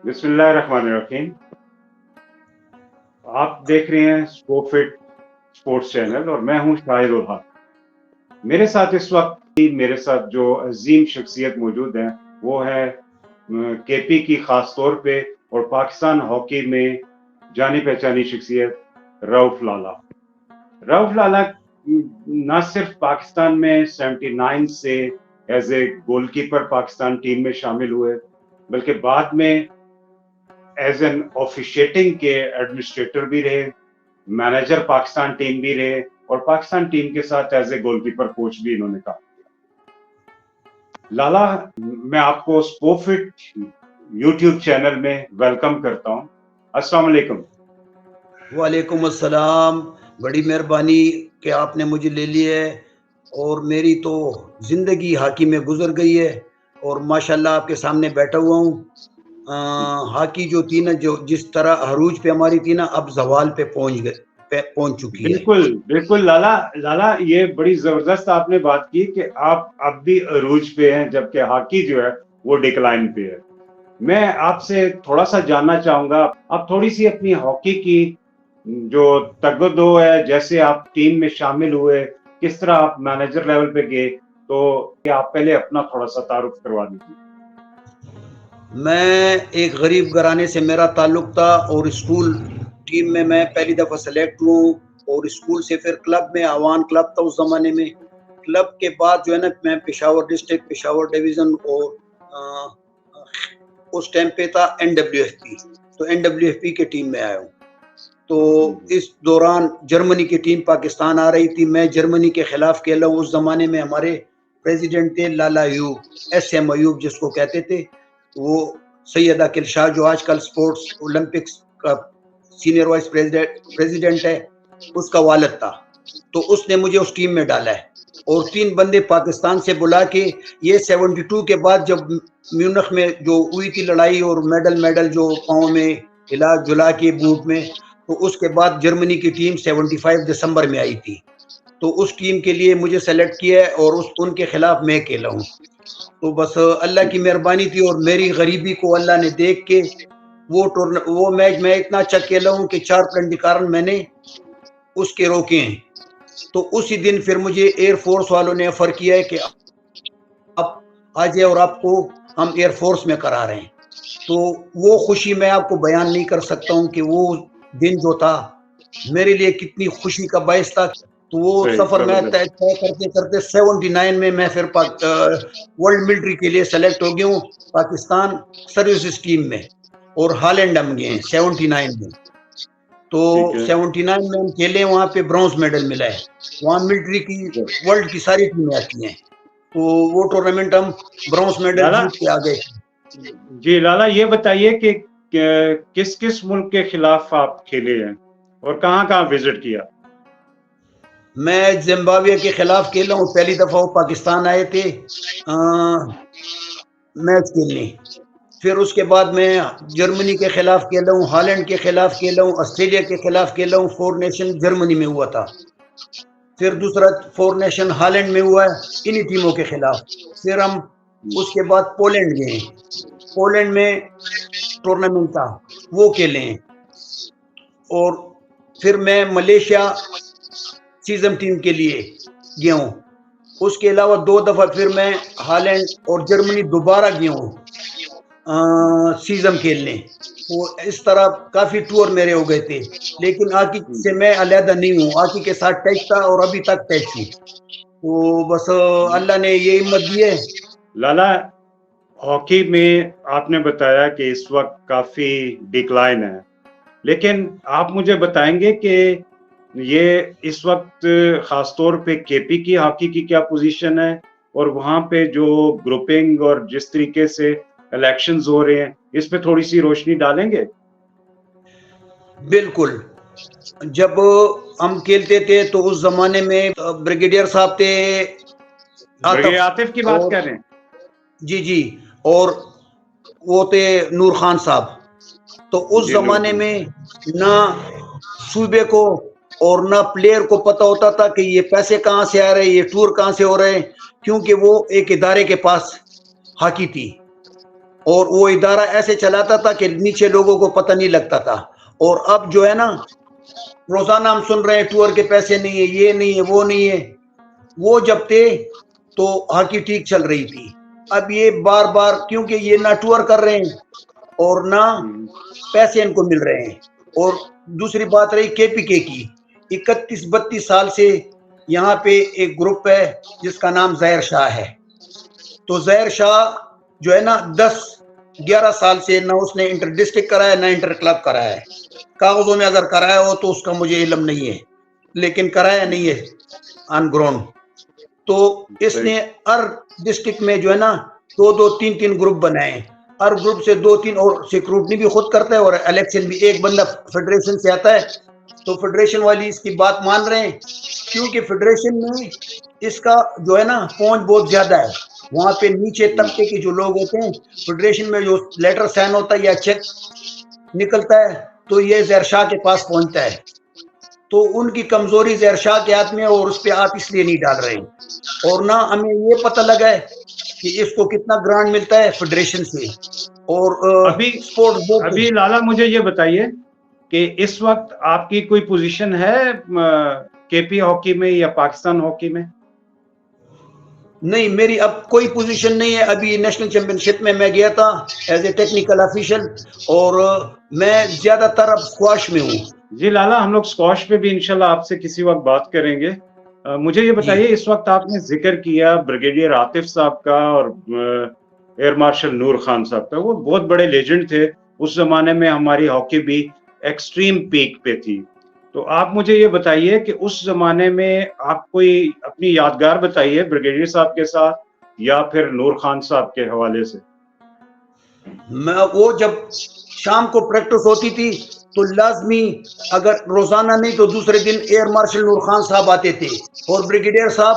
بسم اللہ الرحمن الرحیم. آپ دیکھ رہے ہیں اسپوفٹ اسپورٹس چینل اور میں ہوں شاہد الحق. میرے ساتھ اس وقت میرے ساتھ جو عظیم شخصیت موجود ہیں وہ ہے کے پی کی خاص طور پہ اور پاکستان ہاکی میں جانی پہچانی شخصیت رؤف لالا. رؤف لالا نہ صرف پاکستان میں 79 سے as a goal keeper Pakistan team میں شامل ہوئے بلکہ بعد میں ایز این آفیشیٹنگ کے ایڈمنسٹریٹر بھی رہے، مینیجر پاکستان ٹیم بھی رہے اور پاکستان ٹیم کے ساتھ as a goal keeper coach بھی انہوں نے کام کیا. لالا، میں آپ کو اسپوفٹ یوٹیوب چینل میں ویلکم کرتا ہوں. السلام علیکم. وعلیکم السلام. بڑی مہربانی کہ آپ نے مجھے لے لیا ہے، اور میری تو زندگی ہاکی میں گزر گئی ہے اور ماشاءاللہ آپ کے سامنے بیٹھا ہوا ہوں. ہاکی جو تھی نا، جو جس طرح عروج پہ ہماری تھی نا، اب زوال پہ پہنچ چکی ہے. بالکل بالکل لالا، یہ بڑی زبردست آپ نے بات کی کہ آپ اب بھی عروج پہ ہیں جبکہ ہاکی جو ہے وہ ڈکلائن پہ ہے. میں آپ سے تھوڑا سا جاننا چاہوں گا، آپ تھوڑی سی اپنی ہاکی کی جو تگدو ہے، جیسے آپ ٹیم میں شامل ہوئے، کس طرح آپ مینیجر لیول پہ گئے، تو آپ پہلے اپنا تھوڑا سا تعارف کروا دیجیے. میں ایک غریب گھرانے سے میرا تعلق تھا، اور اسکول ٹیم میں پہلی دفعہ سلیکٹ ہوں، اور اسکول سے پھر کلب میں، آوان کلب تھا اس زمانے میں. کلب کے بعد جو ہے نا، میں پشاور ڈسٹرکٹ، پشاور ڈویژن، اور اس ٹائم پہ تھا NWFP، تو NWFP کے ٹیم میں آیا ہوں. تو اس دوران جرمنی کی ٹیم پاکستان آ رہی تھی، میں جرمنی کے خلاف کھیلا ہوں. اس زمانے میں ہمارے پریزیڈنٹ تھے لالا ایوب، SM ایوب جس کو کہتے تھے. وہ سید عاقل شاہ جو آج کل سپورٹس اولمپکس کا سینئر وائس پریزیڈنٹ ہے، اس کا والد تھا. تو اس نے مجھے اس ٹیم میں ڈالا ہے، اور 3 بندے پاکستان سے بلا کے، یہ 72 کے بعد جب میونخ میں جو ہوئی تھی لڑائی، اور میڈل جو پاؤں میں ہلا جلا کے بوٹ میں، تو اس کے بعد جرمنی کی ٹیم 75 دسمبر میں آئی تھی. تو اس ٹیم کے لیے مجھے سلیکٹ کیا ہے، اور ان کے خلاف میں کھیلا ہوں. تو بس اللہ کی مہربانی تھی، اور میری غریبی کو اللہ نے دیکھ کے وہ میچ میں اتنا اچھا کھیلا ہوں کہ 4 پلنٹیکارن میں نے اس کے روکے ہیں. تو اسی دن پھر مجھے ایئر فورس والوں نے آفر کیا ہے کہ آپ آ جائے، اور آپ کو ہم ایئر فورس میں کرا رہے ہیں. تو وہ خوشی میں آپ کو بیان نہیں کر سکتا ہوں کہ وہ دن جو تھا میرے لیے کتنی خوشی کا باعث تھا. تو وہ سفر میں طے کرتے کرتے 79 میں پھر ورلڈ ملٹری کے لیے سلیکٹ ہو گیا ہوں، پاکستان سروسز ٹیم میں، اور ہالینڈ ہم گئے ہیں 79 میں. تو 79 میں ہم کھیلے، وہاں پہ برونز میڈل ملا ہے. وہاں ملٹری کی ورلڈ کی ساری ٹیمیں آتی ہیں، تو وہ ٹورنامنٹ ہم برونز میڈل لالا جیت کے آ گئے. جی لالا، یہ بتائیے کہ کس کس ملک کے خلاف آپ کھیلے ہیں اور کہاں کہاں وزٹ کیا؟ میں زمبابوے کے خلاف کھیلا ہوں، پہلی دفعہ وہ پاکستان آئے تھے میچ کھیلنے. پھر اس کے بعد میں جرمنی کے خلاف کھیلا ہوں، ہالینڈ کے خلاف کھیلا ہوں، آسٹریلیا کے خلاف کھیلا ہوں. 4 نیشن جرمنی میں ہوا تھا. پھر دوسرا 4 نیشن ہالینڈ میں ہوا ہے انہی ٹیموں کے خلاف. پھر ہم اس کے بعد پولینڈ گئے، پولینڈ میں ٹورنامنٹ تھا، وہ کھیلے ہیں. اور پھر میں ملیشیا سیزم ٹیم کے لیے گیا ہوں. اس کے علاوہ 2 دفعہ پھر میں ہالینڈ اور جرمنی دوبارہ گیا ہوں سیزم کھیلنے. وہ اس طرح کافی ٹور میرے ہو گئے تھے، لیکن ہاکی سے میں علیحدہ نہیں ہوں، ہاکی کے ساتھ ٹچ تھا اور ابھی تک ٹچ ہوں. تو بس اللہ نے یہ ہمت دی ہے. لالا، ہاکی میں آپ نے بتایا کہ اس وقت کافی ڈکلائن ہے، لیکن آپ مجھے بتائیں گے کہ یہ اس وقت خاص طور پہ کے پی کی ہاکی کی کیا پوزیشن ہے، اور وہاں پہ جو گروپنگ اور جس طریقے سے الیکشنز ہو رہے ہیں، اس پہ تھوڑی سی روشنی ڈالیں گے؟ بالکل. جب ہم کھیلتے تھے تو اس زمانے میں بریگیڈیئر صاحب تھے عاطف کی بات اور کر رہے ہیں؟ جی، اور وہ تھے نور خان صاحب. تو اس جی نور زمانے خان. میں نہ صوبے کو اور نہ پلیئر کو پتا ہوتا تھا کہ یہ پیسے کہاں سے آ رہے ہیں، یہ ٹور کہاں سے ہو رہے ہیں، کیونکہ وہ ایک ادارے کے پاس ہاکی تھی. اور وہ ادارہ ایسے چلاتا تھا کہ نیچے لوگوں کو پتہ نہیں لگتا تھا. اور اب جو ہے نا روزانہ ہم سن رہے ہیں ٹور کے پیسے نہیں ہے, یہ نہیں ہے, وہ نہیں ہے. وہ جب تھے تو ہاکی ٹھیک چل رہی تھی. اب یہ بار بار کیونکہ یہ نہ ٹور کر رہے ہیں اور نہ پیسے ان کو مل رہے ہیں. اور دوسری بات رہی کے پی کے کی, 31-32 سال سے یہاں پہ ایک گروپ ہے جس کا نام ظاہر شاہ ہے. تو ظاہر شاہ جو ہے نا 10-11 سال سے نہ اس نے انٹر ڈسٹرکٹ کرایا نہ انٹر کلب کرایا ہے. کاغذوں میں اگر کرایا ہو تو اس کا مجھے علم نہیں ہے, لیکن کرایا نہیں ہے آن گراؤنڈ. تو اس نے ہر ڈسٹرکٹ میں جو ہے نا 2-3 گروپ بنائے ہیں. ہر گروپ سے 2-3 اور سیکروٹنی بھی خود کرتا ہے اور الیکشن بھی. ایک بندہ فیڈریشن سے آتا ہے تو فیڈریشن والی اس کی بات مان رہے ہیں کیونکہ فیڈریشن میں اس کا جو ہے نا پہنچ بہت زیادہ ہے. وہاں پہ نیچے طبقے کے جو لوگ ہوتے ہیں فیڈریشن میں جو لیٹر سائن ہوتا ہے یا چیک نکلتا ہے تو یہ ظاہر شاہ کے پاس پہنچتا ہے. تو ان کی کمزوری ظاہر شاہ کے ہاتھ میں اور اس پہ آپ اس لیے نہیں ڈال رہے ہیں. اور نہ ہمیں یہ پتہ لگا ہے کہ اس کو کتنا گرانٹ ملتا ہے فیڈریشن سے. اور ابھی لالا مجھے یہ بتائیے کہ اس وقت آپ کی کوئی پوزیشن ہے کے پی ہاکی میں یا پاکستان ہاکی میں؟ نہیں, میری اب کوئی پوزیشن نہیں ہے. ابھی نیشنل چیمپئن شپ میں گیا تھا ایز اے ٹیکنیکل آفیشل اور میں زیادہ تر اب اسکواش میں ہوں. جی لالا, ہم لوگ اسکواش پہ بھی انشاءاللہ آپ سے کسی وقت بات کریں گے. مجھے یہ بتائیے اس وقت آپ نے ذکر کیا بریگیڈیئر عاطف صاحب کا اور ایئر مارشل نور خان صاحب کا. وہ بہت بڑے لیجنڈ تھے. اس زمانے میں ہماری ہاکی بھی ایکسٹریم پیک پہ تھی. تو آپ مجھے یہ بتائیے کہ اس زمانے میں آپ کوئی اپنی یادگار بتائیے بریگیڈیئر صاحب کے ساتھ یا پھر نور خان صاحب کے حوالے سے. میں وہ جب شام کو پریکٹس ہوتی تھی تو لازمی اگر روزانہ نہیں تو دوسرے دن ایئر مارشل نور خان صاحب آتے تھے اور بریگیڈیئر صاحب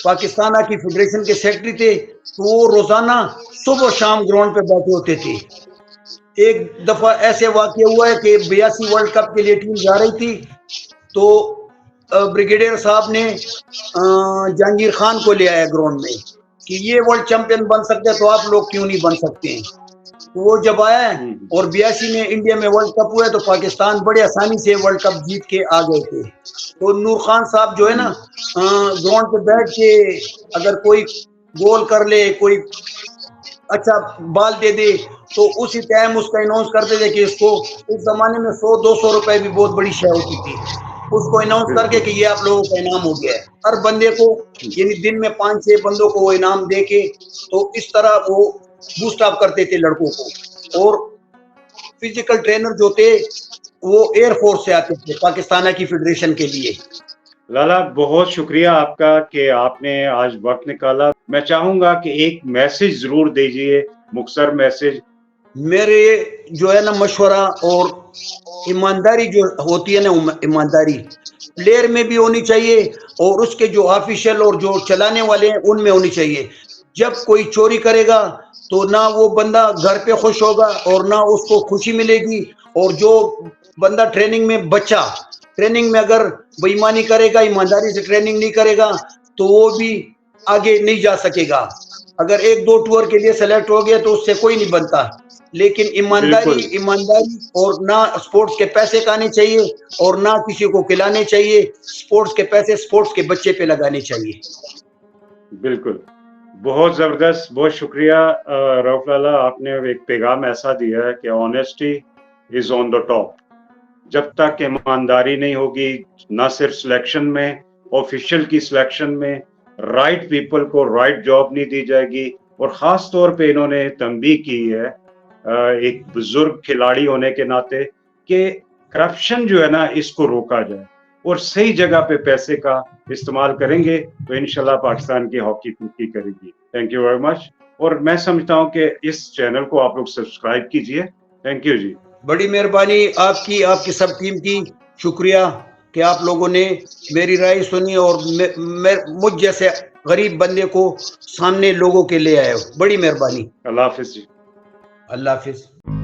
پاکستان کی فیڈریشن کے سیکرٹری تھے. تو وہ روزانہ صبح شام گراؤنڈ پہ بیٹھے ہوتے تھے. ایک دفعہ ایسے واقع ہوا ہے کہ 82 ورلڈ کپ کے لیے ٹیم جا رہی تھی تو بریگیڈیئر صاحب نے جہانگیر خان کو لے آیا گراؤنڈ میں کہ یہ ورلڈ چیمپئن بن سکتے تو آپ لوگ کیوں نہیں بن سکتے ہیں. تو وہ جب آیا ہے اور 82 میں انڈیا میں ورلڈ کپ ہوا ہے تو پاکستان بڑے آسانی سے ورلڈ کپ جیت کے آ گئے تھے. تو نور خان صاحب جو ہے نا گراؤنڈ پہ بیٹھ کے اگر کوئی گول کر لے, کوئی اچھا بال دے دے تو اسی ٹائم اس کا اناؤنس کرتے تھے کہ اس کو اس زمانے میں 100-200 روپے بھی بہت بڑی شے ہوتی تھی. اس کو اناؤنس کر کے کہ یہ آپ لوگوں کا انعام ہو گیا ہے. ہر بندے کو یعنی دن میں 5-6 بندوں کو وہ انعام دے کے تو اس طرح وہ بوسٹ اپ کرتے تھے لڑکوں کو. اور فزیکل ٹرینر جو تھے وہ ایئر فورس سے آتے تھے پاکستان کی فیڈریشن کے لیے. لالا بہت شکریہ آپ کا کہ آپ نے آج وقت نکالا. میں چاہوں گا کہ ایک میسج ضرور دیجئے, مختصر میسج. میرے جو ہے نا مشورہ اور ایمانداری جو ہوتی ہے نا, ایمانداری پلیئر میں بھی ہونی چاہیے اور اس کے جو آفیشل اور جو چلانے والے ہیں ان میں ہونی چاہیے. جب کوئی چوری کرے گا تو نہ وہ بندہ گھر پہ خوش ہوگا اور نہ اس کو خوشی ملے گی. اور جو بندہ ٹریننگ میں بچہ ٹریننگ میں اگر بے ایمانی کرے گا, ایمانداری سے ٹریننگ نہیں کرے گا تو وہ بھی آگے نہیں جا سکے گا. اگر 1-2 ٹور کے لیے سلیکٹ ہو گیا تو اس سے کوئی نہیں بنتا. لیکن ایمانداری اور نہ اسپورٹس کے پیسے کھانے چاہیے اور نہ کسی کو کھلانے چاہیے. اسپورٹس کے پیسے اسپورٹس کے بچے پہ لگانے چاہیے. بالکل, بہت زبردست. بہت شکریہ رؤف لالا, آپ نے ایک پیغام ایسا دیا ہے کہ honesty is on the top. جب تک ایمانداری نہیں ہوگی نہ صرف سلیکشن میں, آفیشل کی سلیکشن میں رائٹ پیپل کو رائٹ جاب نہیں دی جائے گی. اور خاص طور پہ انہوں نے تنبیہ کی ہے ایک بزرگ کھلاڑی ہونے کے ناطے کہ کرپشن جو ہے نا اس کو روکا جائے اور صحیح جگہ پہ پیسے کا استعمال کریں گے تو انشاءاللہ پاکستان کی ہاکی ترقی کرے گی. Thank you very much. اور میں سمجھتا ہوں کہ اس چینل کو آپ لوگ سبسکرائب کیجئے. تھینک یو جی. بڑی مہربانی آپ کی سب ٹیم کی. شکریہ کہ آپ لوگوں نے میری رائے سنی اور مجھ جیسے غریب بندے کو سامنے لوگوں کے لے آئے. بڑی مہربانی. اللہ حافظ جی. اللہ حافظ.